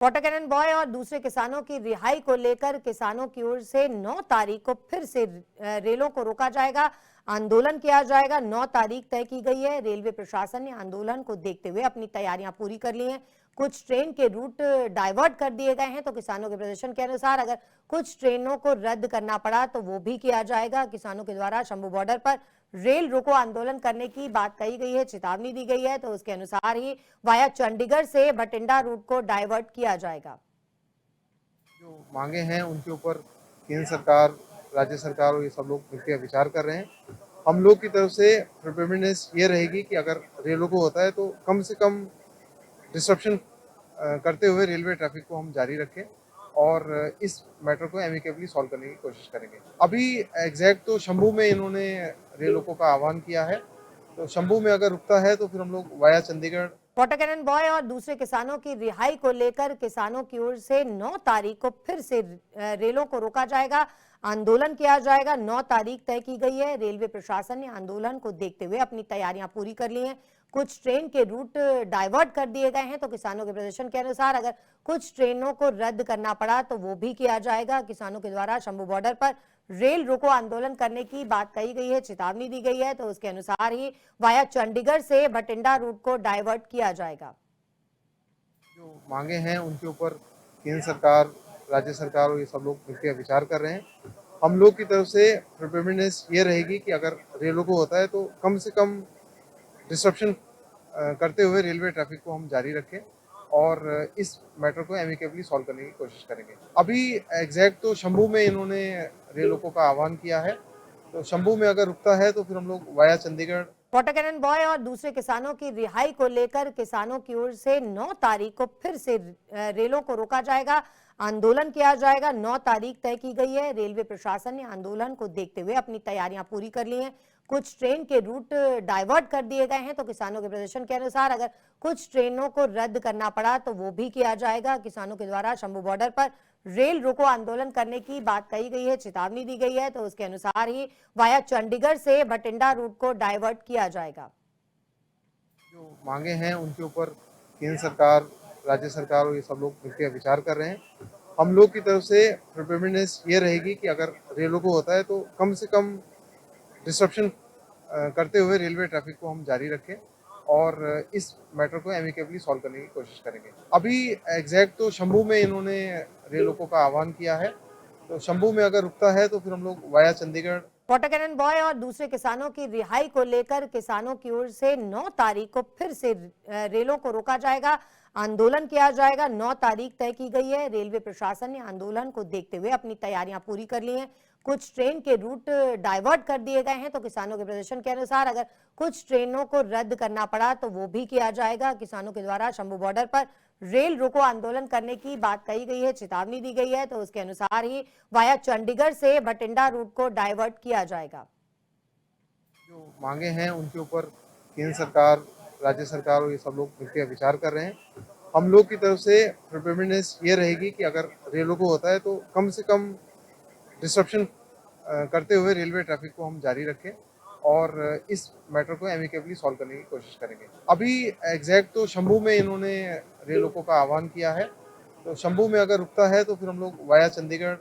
Water cannon boy और दूसरे किसानों की रिहाई को लेकर किसानों की ओर से 9 तारीख को फिर से रेलों को रोका जाएगा, आंदोलन किया जाएगा। 9 तारीख तय की गई है। रेलवे प्रशासन ने आंदोलन को देखते हुए अपनी तैयारियां पूरी कर ली हैं। कुछ ट्रेन के रूट डाइवर्ट कर दिए गए हैं, तो किसानों के प्रदर्शन के अनुसार अगर कुछ ट्रेनों को रद्द करना पड़ा तो वो भी किया जाएगा। किसानों के द्वारा शंभू बॉर्डर पर रेल रोको आंदोलन करने की बात कही गई है, चेतावनी दी गई है, तो उसके अनुसार ही वाया चंडीगढ़ से बठिंडा रूट को डाइवर्ट किया जाएगा। जो मांगे हैं उनके ऊपर केंद्र सरकार, राज्य सरकार और ये सब लोग मिलकर विचार कर रहे हैं। हम लोग की तरफ से प्रिपेयर्डनेस ये रहेगी कि अगर रेलों को होता है तो कम से कम डिस्ट्रप्शन करते हुए रेलवे ट्रैफिक को हम जारी रखें और इस मैटर को एमिकेबली सॉल्व करने की कोशिश करेंगे। अभी एग्जैक्ट तो शंभू में इन्होंने रेल रोको का आह्वान किया है, तो शंभू में अगर रुकता है तो फिर हम लोग via Chandigarh. Water cannon boy और दूसरे किसानों की रिहाई को लेकर किसानों की ओर से 9 तारीख को फिर से रेलों को रोका जाएगा, आंदोलन किया जाएगा। 9 तारीख तय की गई है। रेलवे प्रशासन ने आंदोलन को देखते हुए अपनी तैयारियां पूरी कर ली हैं। कुछ ट्रेन के रूट डाइवर्ट कर दिए गए हैं, तो किसानों के प्रदर्शन के अनुसार अगर कुछ ट्रेनों को रद्द करना पड़ा तो वो भी किया जाएगा। किसानों के द्वारा शंभू बॉर्डर पर रेल रोको आंदोलन करने की बात कही गई है, चेतावनी दी गई है, तो उसके अनुसार ही वाया चंडीगढ़ से बठिंडा रूट को डाइवर्ट किया जाएगा। जो मांगे हैं उनके ऊपर केंद्र सरकार, राज्य सरकार और ये सब लोग मिलकर विचार कर रहे हैं। हम लोग की तरफ से प्रिपेयर्डनेस ये रहेगी कि अगर रेलों को होता है तो कम से कम डिस्ट्रप्शन करते हुए रेलवे ट्रैफिक को हम जारी रखें और इस मैटर को एमिकेबली सॉल्व करने की कोशिश करेंगे। अभी एग्जैक्ट तो शंभू में इन्होंने रेल रोको का आह्वान किया है, तो शंभू में अगर रुकता है तो फिर हम लोग via Chandigarh. Water cannon boy और दूसरे किसानों की रिहाई को लेकर किसानों की ओर से 9 तारीख को फिर से रेलों को रोका जाएगा, आंदोलन किया जाएगा। 9 तारीख तय की गई है। रेलवे प्रशासन ने आंदोलन को देखते हुए अपनी तैयारियां पूरी कर ली हैं। कुछ ट्रेन के रूट डाइवर्ट कर दिए गए हैं, तो किसानों के प्रदर्शन के अनुसार अगर कुछ ट्रेनों को रद्द करना पड़ा तो वो भी किया जाएगा। किसानों के द्वारा शंभू बॉर्डर पर रेल रोको आंदोलन करने की बात कही गई है, चेतावनी दी गई है, तो उसके अनुसार ही वाया चंडीगढ़ से बठिंडा रूट को डाइवर्ट किया जाएगा। जो मांगे हैं उनके ऊपर केंद्र सरकार, राज्य सरकार और ये सब लोग मिलकर विचार कर रहे हैं। हम लोग की तरफ से प्रिपेयर्डनेस ये रहेगी कि अगर रेलों को होता है तो कम से कम डिस्ट्रप्शन करते हुए रेलवे ट्रैफिक को हम जारी रखें और इस मैटर को एमिकेबली सॉल्व करने की कोशिश करेंगे। अभी एग्जैक्ट तो शंभू में इन्होंने रेल रोको का आह्वान किया है, तो शंभू में अगर रुकता है तो फिर हम लोग via Chandigarh. Water cannon boy और दूसरे किसानों की रिहाई को लेकर किसानों की ओर से 9 तारीख को फिर से रेलों को रोका जाएगा, आंदोलन किया जाएगा। 9 तारीख तय की गई है। रेलवे प्रशासन ने आंदोलन को देखते हुए अपनी तैयारियां पूरी कर ली हैं। कुछ ट्रेन के रूट डाइवर्ट कर दिए गए हैं, तो किसानों के प्रदर्शन के अनुसार अगर कुछ ट्रेनों को रद्द करना पड़ा तो वो भी किया जाएगा। किसानों के द्वारा शंभू बॉर्डर पर रेल रोको आंदोलन करने की बात कही गई है, चेतावनी दी गई है, तो उसके अनुसार ही वाया चंडीगढ़ से बठिंडा रूट को डाइवर्ट किया जाएगा। जो मांगे हैं उनके ऊपर केंद्र सरकार, राज्य सरकार और ये सब लोग मिलकर विचार कर रहे हैं। हम लोग की तरफ से प्रिपेयर्डनेस ये रहेगी कि अगर रेलों को होता है तो कम से कम डिस्ट्रप्शन करते हुए रेलवे ट्रैफिक को हम जारी रखें और इस मैटर को एमिकेबली सॉल्व करने की कोशिश करेंगे। अभी एग्जैक्ट तो शंभू में इन्होंने रेल रोको का आह्वान किया है, तो शंभू में अगर रुकता है तो फिर हम लोग वाया चंडीगढ़